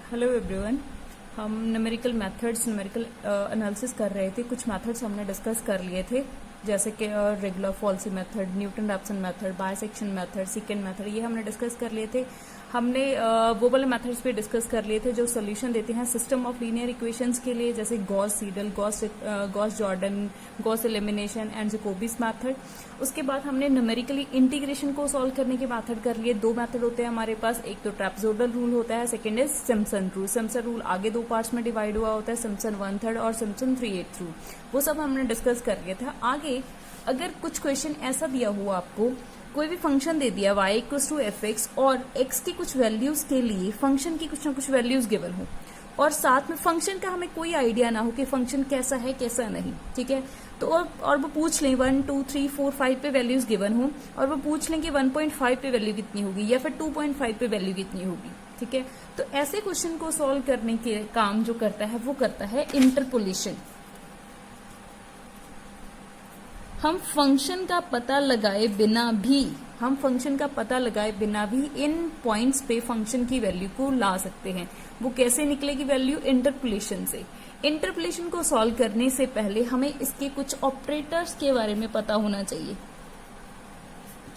Hello everyone. हम numerical methods numerical analysis कर रहे थे। कुछ मेथड्स हमने डिस्कस कर लिए थे, जैसे कि regular falsies method, Newton Raphson method, bisection method, second method, ये हमने डिस्कस कर लिए थे। हमने वो वाले मेथड्स पे डिस्कस कर लिए थे जो सोल्यूशन देते हैं सिस्टम ऑफ लीनियर इक्वेशंस के लिए, जैसे Gauss Seidel, Gauss Jordan, Gauss elimination and Jacobi's method. उसके बाद हमने न्यूमेरिकली इंटीग्रेशन को सॉल्व करने के मेथड कर लिए। दो मेथड होते हैं हमारे पास, एक तो ट्रेपेजोइडल रूल होता है, second is Simpson rule. Simpson rule आगे दो पार्ट्स में डिवाइड हुआ होता है, सिम्पसन 1/3 और सिम्पसन 3/8 रूल। वो सब हमने डिस्कस कर लिया था। आगे अगर कुछ क्वेश्चन ऐसा दिया हुआ आपको, कोई भी फंक्शन दे दिया y equals to f x और x की कुछ वैल्यूज के लिए फंक्शन की कुछ ना कुछ वैल्यूज गिवन हो और साथ में फंक्शन का हमें कोई आइडिया ना हो कि फंक्शन कैसा है कैसा नहीं, ठीक है, तो और वो पूछ लें 1 2 3 4 5 पे वैल्यूज गिवन हो और वो पूछ लें कि 1.5 पे वैल्यू कितनी होगी या फिर 2.5 पे वैल्यू कितनी होगी, ठीक है। तो ऐसे क्वेश्चन को सॉल्व करने के काम जो करता है वो करता है इंटरपोलेशन। हम फंक्शन का पता लगाए बिना भी इन पॉइंट्स पे फंक्शन की वैल्यू को ला सकते हैं। वो कैसे निकलेगी वैल्यू? इंटरपोलेशन से। इंटरपोलेशन को सॉल्व करने से पहले हमें इसके कुछ ऑपरेटर्स के बारे में पता होना चाहिए,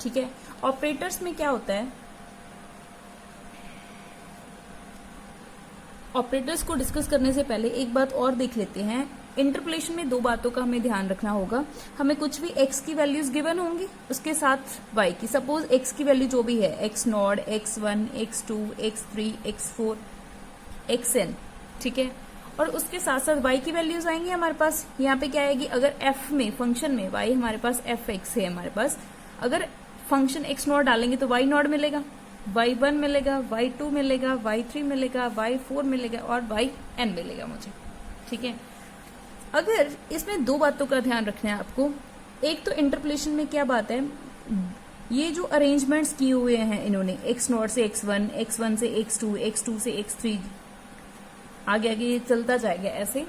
ठीक है। ऑपरेटर्स में क्या होता है? ऑपरेटर्स को डिस्कस करने से पहले एक बात और देख लेते हैं। इंटरपोलेशन में दो बातों का हमें ध्यान रखना होगा। हमें कुछ भी x की वैल्यूज गिवन होंगी, उसके साथ y की। सपोज x की वैल्यू जो भी है, x not, x1, x2, x3, x4, xn, ठीक है, और उसके साथ साथ y की वैल्यूज आएंगी हमारे पास। यहाँ पे क्या आएगी? अगर f में, फंक्शन में y हमारे पास fx है हमारे पास, अगर फंक्शन x नॉट डालेंगे तो y नॉट मिलेगा, y1 मिलेगा, y2 मिलेगा, y3 मिलेगा, y4 मिलेगा और yn मिलेगा मुझे, ठीक है। अगर इसमें दो बातों का ध्यान रखना है आपको। एक तो इंटरपोलेशन में क्या बात है, ये जो अरेंजमेंट्स किए हुए हैं इन्होंने, x नॉट से x1, x1 से x2, x2 से x3, आगे आगे चलता जाएगा ऐसे।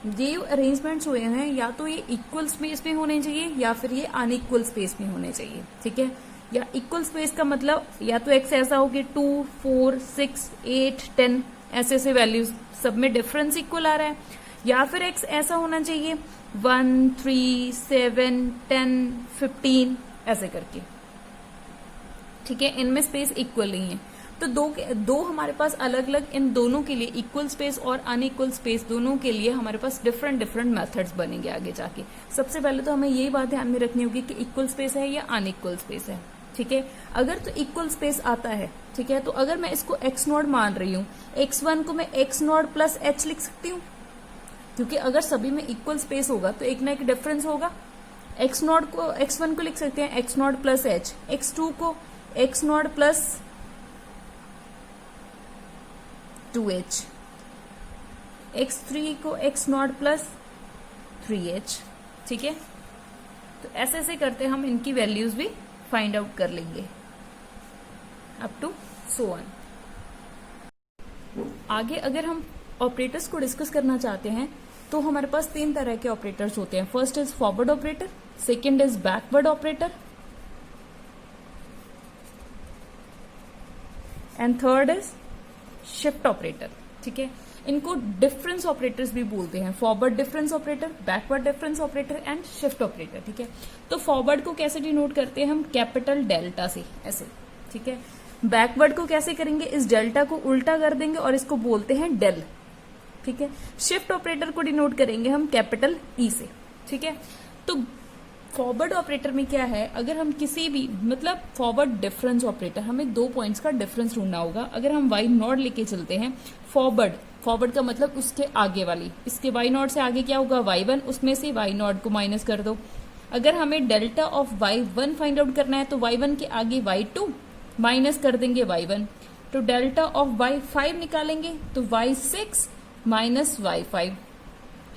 ये जो अरेंजमेंट्स हुए हैं या तो ये इक्वल स्पेस में होने चाहिए या फिर ये अनइक्वल स्पेस में होने चाहिए, ठीक है। या इक्वल स्पेस का मतलब या तो x ऐसा हो कि 2, 4, 6, 8, 10 ऐसे ऐसे वैल्यूज सब में डिफरेंस इक्वल आ रहा है, या फिर x ऐसा होना चाहिए 1, 3, 7, 10, 15 ऐसे करके, ठीक है। इनमें स्पेस इक्वल नहीं है तो दो हमारे पास अलग अलग, इन दोनों के लिए इक्वल स्पेस और अनइक्वल स्पेस दोनों के लिए हमारे पास डिफरेंट डिफरेंट मेथड्स बनेंगे आगे जाके। सबसे पहले तो हमें यही बात ध्यान में रखनी होगी कि इक्वल स्पेस है या अनइक्वल स्पेस है, ठीक है। अगर तो इक्वल स्पेस आता है, ठीक है, तो अगर मैं इसको x नॉट मान रही हूँ, x1 को मैं x नॉट प्लस h लिख सकती हूँ, क्योंकि अगर सभी में इक्वल स्पेस होगा तो एक ना एक डिफरेंस होगा। x नॉट को, x1 को लिख सकते हैं x not plus h, x2 को x not plus 2h, x3 को x नॉट प्लस 3h, ठीक है। तो ऐसे ऐसे करते हम इनकी वैल्यूज भी फाइंड आउट कर लेंगे अप टू सो ऑन। आगे अगर हम ऑपरेटर्स को डिस्कस करना चाहते हैं तो हमारे पास तीन तरह के ऑपरेटर्स होते हैं। First is forward operator, second is backward operator and third is shift operator, ठीक है। इनको डिफरेंस ऑपरेटर्स भी बोलते हैं, forward difference operator, backward difference operator and shift operator, ठीक है। तो फॉरवर्ड को कैसे डिनोट करते हैं हम? कैपिटल डेल्टा से, ऐसे, ठीक है। बैकवर्ड को कैसे करेंगे? इस डेल्टा को उल्टा कर देंगे और इसको बोलते हैं डेल, ठीक है। शिफ्ट ऑपरेटर को डिनोट करेंगे हम कैपिटल ई से, ठीक है। तो फॉरवर्ड ऑपरेटर में क्या है, अगर हम किसी भी, मतलब फॉरवर्ड डिफरेंस ऑपरेटर, हमें दो पॉइंट्स का डिफरेंस ढूंढना होगा। अगर हम y नॉट लेके चलते हैं, फॉरवर्ड का मतलब उसके आगे वाली, इसके y नॉट से आगे क्या होगा? y1, उसमें से y नॉट को माइनस कर दो। अगर हमें delta of y1 find out करना है तो y1 के आगे y2 माइनस कर देंगे y1, तो डेल्टा ऑफ y5 निकालेंगे तो y6 माइनस y5,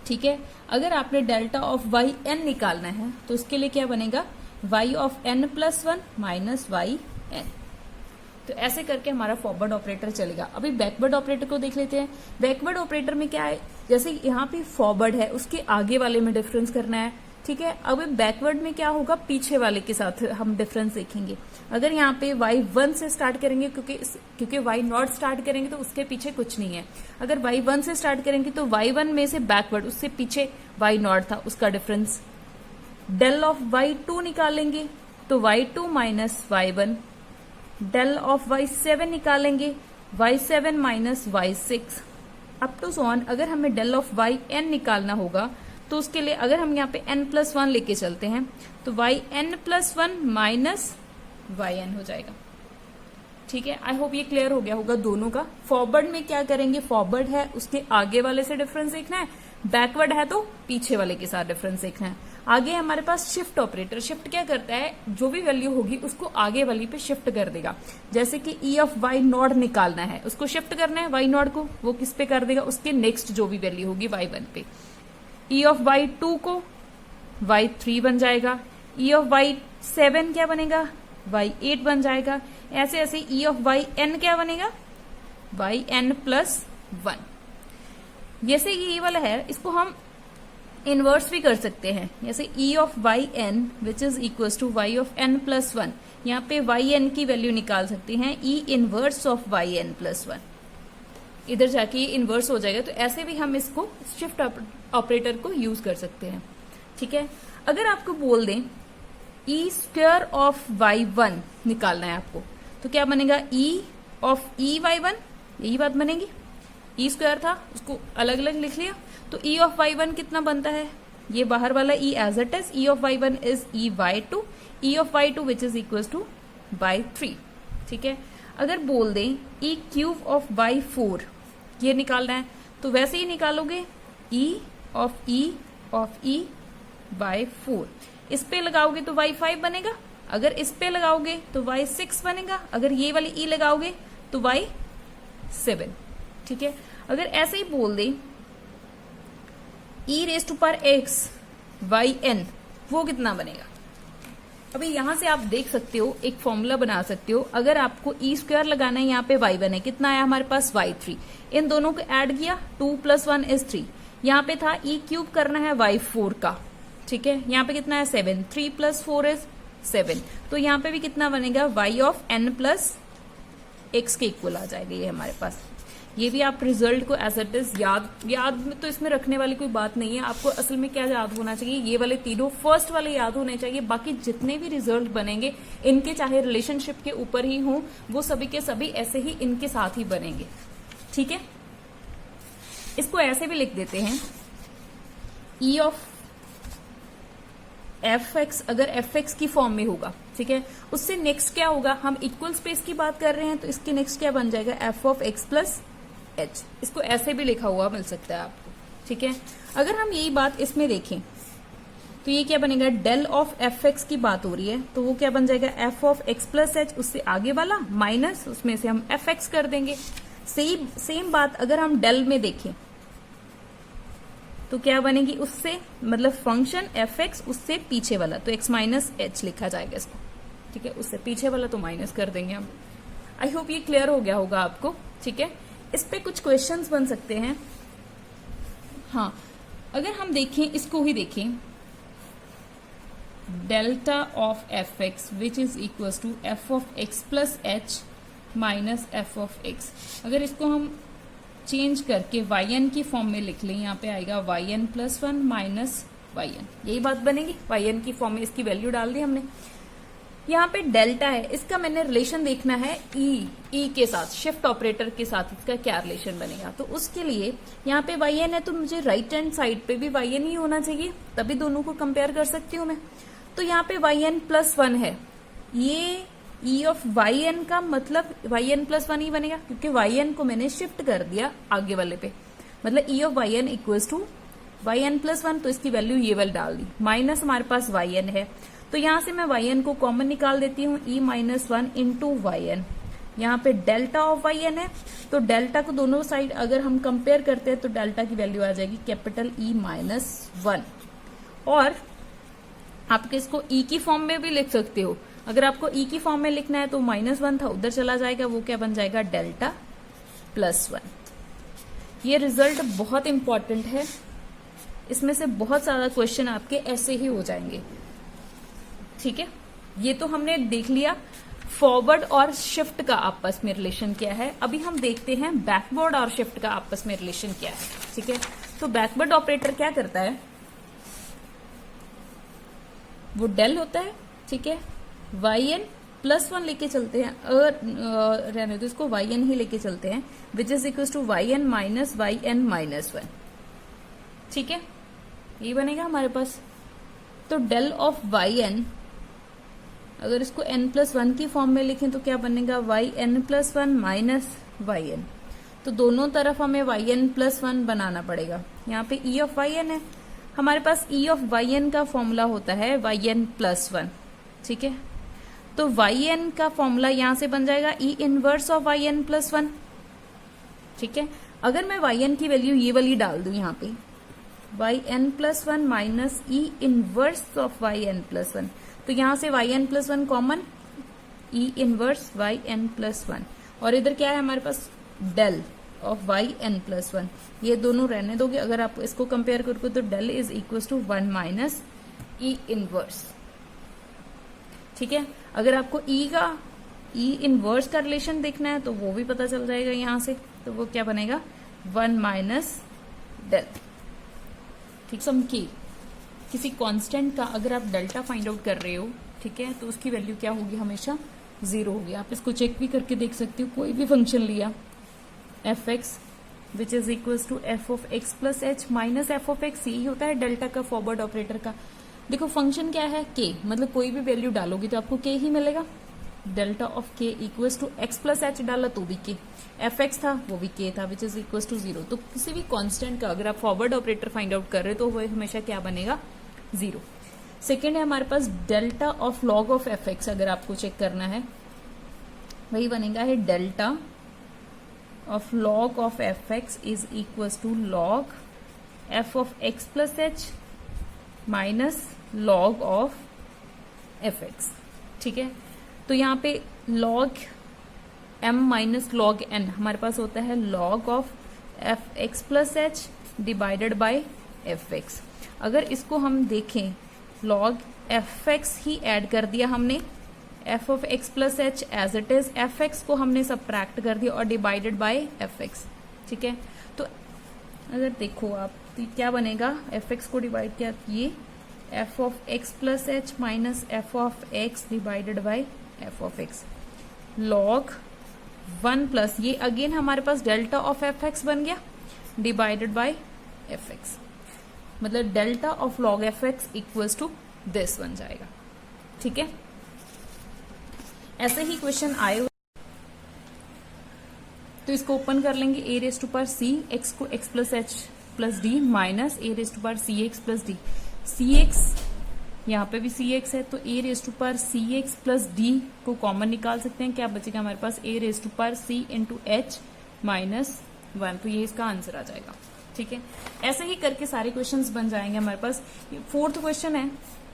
ठीक है। अगर आपने डेल्टा ऑफ yn निकालना है तो उसके लिए क्या बनेगा? y of n plus 1 minus yn। तो ऐसे करके हमारा फॉरवर्ड ऑपरेटर चलेगा। अभी बैकवर्ड ऑपरेटर को देख लेते हैं। बैकवर्ड ऑपरेटर में क्या है, जैसे यहाँ पे फॉरवर्ड है, उसके आगे वाले में डिफरेंस करना है, ठीक है। अब बैकवर्ड में क्या होगा, पीछे वाले के साथ हम डिफरेंस देखेंगे। अगर यहाँ पे y1 से स्टार्ट करेंगे, क्योंकि y0 स्टार्ट करेंगे तो उसके पीछे कुछ नहीं है। अगर y1 से स्टार्ट करेंगे तो y1 में से बैकवर्ड, उससे पीछे y0 था, उसका डिफरेंस। डेल ऑफ y2 निकालेंगे तो y2 minus y1। Del of y7 निकालेंगे, y7 minus y6 up to sworn. अगर हमें डेल ऑफ yn निकालना होगा तो उसके लिए अगर हम यहाँ पे n+1 लेके चलते हैं तो yn+1 माइनस yn हो जाएगा। ठीक है, आई होप ये क्लियर हो गया होगा दोनों का। फॉरवर्ड में क्या करेंगे, फॉरवर्ड है उसके आगे वाले से डिफरेंस देखना है, बैकवर्ड है तो पीछे वाले के साथ डिफरेंस देखना है। आगे हमारे पास शिफ्ट ऑपरेटर, शिफ्ट क्या करता है, जो भी वैल्यू होगी उसको आगे वाली पे शिफ्ट कर देगा। जैसे कि ई ऑफ y0 निकालना है, उसको शिफ्ट करना है y0 को, वो किस पे कर देगा, उसके नेक्स्ट जो भी वैल्यू होगी y1 पे। ई ऑफ y2 को y3 बन जाएगा, ई ऑफ y7 क्या बनेगा, y8 बन जाएगा। ऐसे ऐसे ई ऑफ yn क्या बनेगा, yn+1। जैसे ये वाला है, इसको हम इनवर्स भी कर सकते हैं। जैसे E of yn which is equal to y of n+1, यहाँ पे yn की वैल्यू निकाल सकते हैं ई इनवर्स ऑफ yn+1। इधर जाके ये इनवर्स हो जाएगा, तो ऐसे भी हम इसको शिफ्ट ऑपरेटर को यूज कर सकते हैं। ठीक है, अगर आपको बोल दें ई स्क्वायर ऑफ y1 निकालना है आपको, तो क्या बनेगा, ई ऑफ y1, यही बात बनेगी। ई स्क्वायर था, उसको अलग अलग लिख लिया, तो ई ऑफ y1 कितना बनता है, ये बाहर वाला E as it is, E of y1 is E y2, E of y2 which is equal to y3। ठीक है, अगर बोल दें ई क्यूब ऑफ y4 ये निकालना है, तो वैसे ही निकालोगे ई ऑफ ई y4। इस पे लगाओगे तो y5 बनेगा, अगर इस पे लगाओगे तो y6 बनेगा, अगर ये वाली ई लगाओगे तो y7। ठीक है, अगर ऐसे ही बोल दें e⁻x yn, वो कितना बनेगा। अभी यहां से आप देख सकते हो, एक फॉर्मूला बना सकते हो। अगर आपको ई स्क्वायर लगाना है, यहाँ पे y1 है, कितना आया हमारे पास y3, इन दोनों को ऐड किया, 2 + 1 = 3। यहाँ पे था ई क्यूब करना है y4 का, ठीक है, यहाँ पे कितना है 7, 3 + 4 = 7, तो यहाँ पे भी कितना बनेगा, y ऑफ n+x के इक्वल आ जाएगा ये हमारे पास। ये भी आप रिजल्ट को एज इट इज याद में तो इसमें रखने वाली कोई बात नहीं है। आपको असल में क्या याद होना चाहिए, ये वाले तीनों फर्स्ट वाले याद होने चाहिए। बाकी जितने भी रिजल्ट बनेंगे इनके चाहे रिलेशनशिप के ऊपर ही हो, वो सभी के सभी ऐसे ही इनके साथ ही बनेंगे। ठीक है, इसको ऐसे भी लिख देते हैं, ई ऑफ fx अगर fx की फॉर्म में होगा, ठीक है, उससे नेक्स्ट क्या होगा, हम इक्वल स्पेस की बात कर रहे हैं, तो इसके नेक्स्ट क्या बन जाएगा, f ऑफ x + h। इसको ऐसे भी लिखा हुआ मिल सकता है आपको। ठीक है, अगर हम यही बात इसमें देखें तो ये क्या बनेगा, डेल ऑफ fx की बात हो रही है, तो वो क्या बन जाएगा, f ऑफ x + h, उससे आगे वाला माइनस, उसमें से हम fx कर देंगे। सेम बात अगर हम डेल में देखें तो क्या बनेगी, उससे मतलब फंक्शन fx, उससे पीछे वाला, तो x - h लिखा जाएगा इसको। ठीक है, उससे पीछे वाला तो माइनस कर देंगे हम। आई होप ये क्लियर हो गया होगा आपको। ठीक है, इस पे कुछ क्वेश्चंस बन सकते हैं। हाँ, अगर हम देखें, इसको ही देखें, delta of fx which is equal to f of x + h minus f of x। अगर इसको हम चेंज करके yn की फॉर्म में लिख लें, यहाँ पे आएगा yn+1 माइनस yn, यही बात बनेगी। yn की फॉर्म में इसकी वैल्यू डाल दी हमने। यहाँ पे डेल्टा है, इसका मैंने रिलेशन देखना है ई के साथ, शिफ्ट ऑपरेटर के साथ इसका क्या रिलेशन बनेगा। तो उसके लिए यहाँ पे yn है, तो मुझे राइट हैंड साइड पे भी yn ही होना चाहिए, तभी दोनों को कंपेयर कर सकती हूँ मैं। तो यहाँ पे yn+1 है, ये ई ऑफ yn का मतलब yn+1 ही बनेगा, क्योंकि yn को मैंने शिफ्ट कर दिया आगे वाले पे, मतलब E of yn equals to yn+1, तो इसकी वैल्यू ये वाली डाल दी, माइनस हमारे पास yn है, तो यहां से मैं yn को कॉमन निकाल देती हूँ, e - 1 इंटू yn। यहाँ पे डेल्टा ऑफ yn है, तो डेल्टा को दोनों साइड अगर हम कंपेयर करते हैं तो डेल्टा की वैल्यू आ जाएगी कैपिटल E - 1। और आप इसको ई की फॉर्म में भी लिख सकते हो। अगर आपको ई की फॉर्म में लिखना है तो -1 था, उधर चला जाएगा, वो क्या बन जाएगा, डेल्टा +1। ये रिजल्ट बहुत इंपॉर्टेंट है, इसमें से बहुत सारा क्वेश्चन आपके ऐसे ही हो जाएंगे। ठीक है, ये तो हमने देख लिया फॉरवर्ड और शिफ्ट का आपस में रिलेशन क्या है। अभी हम देखते हैं बैकवर्ड और शिफ्ट का आपस में रिलेशन क्या है। ठीक है, तो बैकवर्ड ऑपरेटर क्या करता है, वो डेल होता है। ठीक है, yn +1 लेके चलते हैं, रहने दो इसको, yn ही लेके चलते हैं, which is equal to yn minus yn minus 1। ठीक है, ये बनेगा हमारे पास। तो डेल ऑफ yn, अगर इसको n+1 की फॉर्म में लिखें तो क्या बनेगा, yn+1 माइनस yn। तो दोनों तरफ हमें yn+1 बनाना पड़ेगा। यहाँ पे e ऑफ yn है, हमारे पास e ऑफ yn का फॉर्मूला होता है yn+1। ठीक है, तो yn का फॉर्मूला यहां से बन जाएगा e इनवर्स ऑफ yn+1। ठीक है, अगर मैं yn की वैल्यू ये वाली डाल दूं यहाँ पे, yn+1 minus e inverse of yn+1, तो यहां से yn+1 common, e inverse yn+1, और इधर क्या है हमारे पास, डेल ऑफ yn+1। ये दोनों रहने दोगे, अगर आप इसको कंपेयर करोगे तो del is equal to 1 minus E inverse. ठीक है, अगर आपको ई इनवर्स का रिलेशन देखना है तो वो भी पता चल जाएगा यहां से, तो वो क्या बनेगा, 1 माइनस डेल। ठीक, सम की किसी कांस्टेंट का अगर आप डेल्टा फाइंड आउट कर रहे हो, ठीक है, तो उसकी वैल्यू क्या होगी, हमेशा 0 होगी। आप इसको चेक भी करके देख सकते हो, कोई भी फंक्शन लिया f(x) which is equal to f of x plus H minus f of x, यही होता है डेल्टा का फॉरवर्ड ऑपरेटर का। देखो फंक्शन क्या है, k, मतलब कोई भी वैल्यू डालोगी तो आपको k ही मिलेगा। Delta of k equal to x plus h डाला तो भी k, f(x) था वो भी k था, विच इज इक्वल टू 0। तो किसी भी कांस्टेंट का अगर आप फॉरवर्ड ऑपरेटर फाइंड आउट कर रहे हो तो वो हमेशा क्या बनेगा, 0। सेकेंड है हमारे पास delta of log of f(x), अगर आपको चेक करना है वही बनेगा है delta of log of f(x) is equals to log f of x plus h minus log of f(x). ठीक है, तो यहाँ पे log m minus log n हमारे पास होता है log of f(x plus h divided by f(x). अगर इसको हम देखें, log f(x) ही ऐड कर दिया हमने, f of x plus h as it is, f(x) को हमने सब्ट्रैक्ट कर दिया और डिवाइडेड बाय f(x). ठीक है, तो अगर देखो आप तो क्या बनेगा, f(x) को डिवाइड किया ये f of x plus H minus f of x divided by f of x, log 1 plus ये अगेन हमारे पास डेल्टा ऑफ f(x) बन गया डिवाइडेड बाय f(x), मतलब delta of log f(x) equals to this बन जाएगा। ठीक है, ऐसे ही क्वेश्चन आए हुए, तो इसको ओपन कर लेंगे, a raise to power c, x को x plus h plus d minus a raise to power c x plus d, c x यहाँ पे भी सी एक्स है तो a raise to power c x plus d को common निकाल सकते हैं, क्या बचेगा हमारे पास, a raise to power c into h minus 1, तो ये इसका आंसर आ जाएगा। ठीक है, ऐसे ही करके सारे क्वेश्चंस बन जाएंगे हमारे पास। 4th क्वेश्चन है,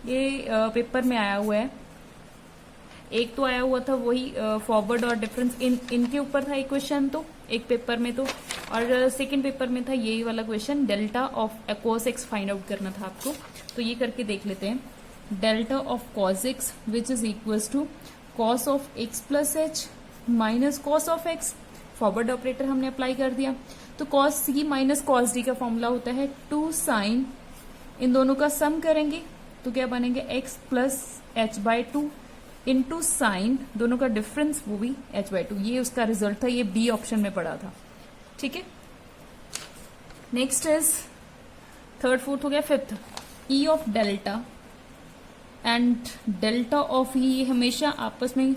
ये पेपर में आया हुआ है, एक तो आया हुआ था वही फॉरवर्ड और डिफरेंस इनके ऊपर था एक क्वेश्चन, तो एक पेपर में तो, और सेकंड पेपर में था यही वाला question, delta of cos x find out करना था आपको। तो ये करके देख लेते हैं, delta of cos x which is equals to cos of x plus H minus cos of x, forward operator हमने अप्लाई कर दिया, तो cos c माइनस cos d का फॉर्मूला होता है 2 sin, इन दोनों का सम करेंगे तो क्या बनेंगे, x plus H by 2 into sine, दोनों का डिफरेंस वो भी h/2, ये उसका रिजल्ट था, ये बी ऑप्शन में पड़ा था। ठीक है, नेक्स्ट इज 3rd 4th हो गया। 5th, e of delta and delta of E, ये हमेशा आपस में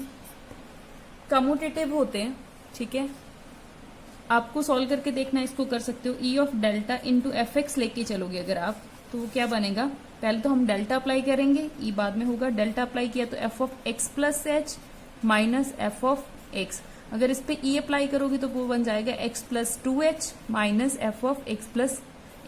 कम्यूटेटिव होते हैं। ठीक है, आपको सॉल्व करके देखना, इसको कर सकते हो, e of delta into f(x) लेके चलोगे अगर आप, तो वो क्या बनेगा, पहले तो हम डेल्टा अप्लाई करेंगे, ई बाद में होगा, डेल्टा अप्लाई किया तो f of x plus H minus f of x, अगर इस पे e अप्लाई करोगे तो वो बन जाएगा x plus 2h minus f of x plus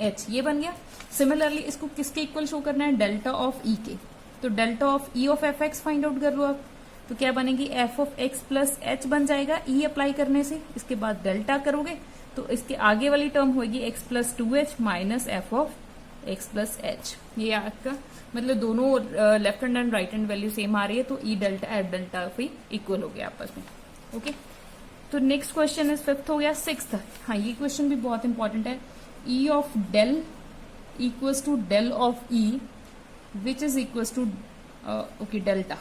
h, ये बन गया। सिमिलरली इसको किसके इक्वल शो करना है, डेल्टा ऑफ e के, तो delta of e of f(x) find out कर लो आप, तो क्या बनेगी, f of x plus h बन जाएगा e अप्लाई करने से, इसके बाद डेल्टा करोगे तो इसके आगे वाली टर्म होगी x plus 2h minus f of x plus h. ये आपका मतलब दोनों left hand and right hand value same आ रही है, तो ई डेल्टा एफ डेल्टा भी इक्वल हो गया आपस में। ओके, तो नेक्स्ट क्वेश्चन इज फिफ्थ हो गया। सिक्स्थ, हाँ ये क्वेश्चन भी बहुत इंपॉर्टेंट है। E of del equals to del of E which is equals to okay delta.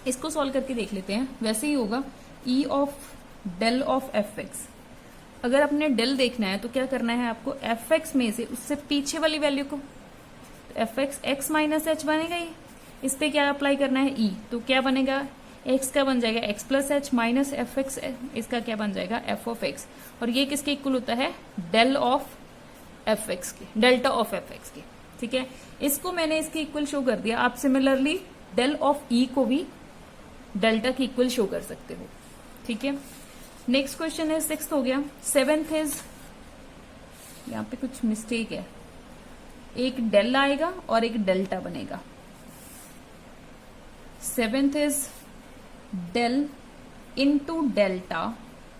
इसको सॉल्व करके देख लेते हैं। वैसे ही होगा E of del of F x. अगर अपने डेल देखना है तो क्या करना है आपको, एफ एक्स में से उससे पीछे वाली वैल्यू को, F x x minus H बनेगा ये, इस पे क्या अप्लाई करना है ई, तो क्या बनेगा एक्स का बन जाएगा x plus H minus F x, इसका क्या बन जाएगा एफ ऑफ एक्स। और ये किसके इक्वल होता है, डेल ऑफ एफ एक्स के, डेल्टा ऑफ एफ एक्स के। ठीक है, इसको मैंने इसके इक्वल शो कर दिया। आप सिमिलरली डेल ऑफ ई को भी डेल्टा के इक्वल शो कर सकते हो। ठीक है, नेक्स्ट क्वेश्चन है सिक्स्थ हो गया। सेवेंथ इज, यहाँ पे कुछ मिस्टेक है, एक डेल आएगा और एक डेल्टा बनेगा। Seventh is del into delta,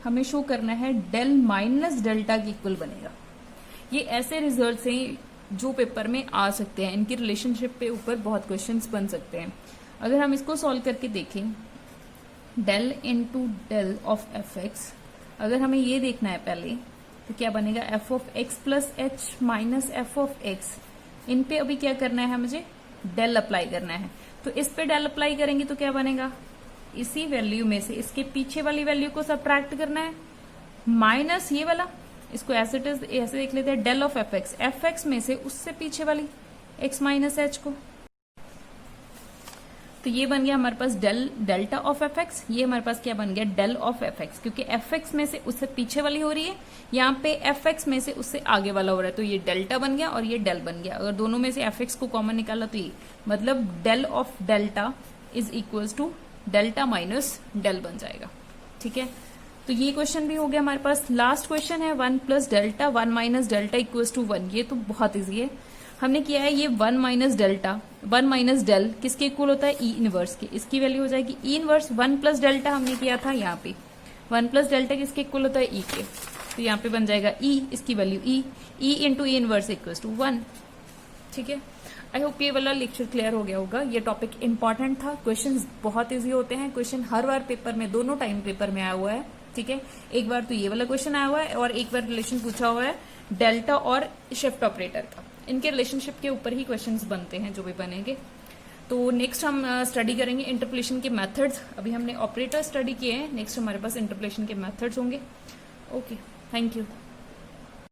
हमें शो करना है डेल माइनस डेल्टा के इक्वल बनेगा। ये ऐसे रिजल्ट्स हैं जो पेपर में आ सकते हैं, इनकी रिलेशनशिप पे ऊपर बहुत क्वेश्चंस बन सकते हैं। अगर हम इसको सॉल्व करके देखें, del into del of F x, अगर हमें ये देखना है पहले तो क्या बनेगा F of x plus H minus F of X. इन पे अभी क्या करना है, मुझे डेल अप्लाई करना है। तो इस पे डेल अप्लाई करेंगे तो क्या बनेगा, इसी वैल्यू में से इसके पीछे वाली वैल्यू को सब्ट्रैक्ट करना है माइनस ये वाला, इसको ऐसे ऐसे देख लेते हैं, डेल ऑफ एफ एक्स में से उससे पीछे वाली एक्स माइनस एच को। तो ये बन गया हमारे पास del delta of F X, ये हमारे पास क्या बन गया डेल ऑफ एफ एक्स, क्योंकि एफ एक्स में से उससे पीछे वाली हो रही है, यहाँ पे एफ एक्स में से उससे आगे वाला हो रहा है, तो ये डेल्टा बन गया और ये डेल बन गया। अगर दोनों में से एफ एक्स को कॉमन निकाला तो ये मतलब del of delta is equals to delta minus del बन जाएगा। ठीक है, तो ये क्वेश्चन भी हो गया हमारे पास। लास्ट क्वेश्चन है 1 plus delta 1 minus delta equals to 1। ये तो बहुत इजी है, हमने किया है ये 1 माइनस डेल्टा 1 माइनस डेल किसके इक्वल होता है, ई इनवर्स के। इसकी वैल्यू हो जाएगी ई इनवर्स 1 प्लस डेल्टा, हमने किया था यहाँ पे 1 प्लस डेल्टा किसके इक्वल होता है, ई के। तो यहाँ पे बन जाएगा ई, इसकी value E into E inverse equals to 1। ठीक है, आई होप ये वाला लेक्चर क्लियर हो गया होगा। ये टॉपिक इंपॉर्टेंट था, क्वेश्चंस बहुत इजी होते हैं, क्वेश्चन हर बार पेपर में, दोनों टाइम पेपर में आया हुआ है। ठीक है, एक बार तो ये वाला क्वेश्चन आया हुआ है और एक बार रिलेशन पूछा हुआ है डेल्टा और शिफ्ट ऑपरेटर का। इनके रिलेशनशिप के ऊपर ही क्वेश्चंस बनते हैं जो भी बनेंगे। तो नेक्स्ट हम स्टडी करेंगे इंटरपोलेशन के मेथड्स। अभी हमने ऑपरेटर स्टडी किए हैं, नेक्स्ट हमारे पास इंटरपोलेशन के मेथड्स होंगे। Okay, thank you.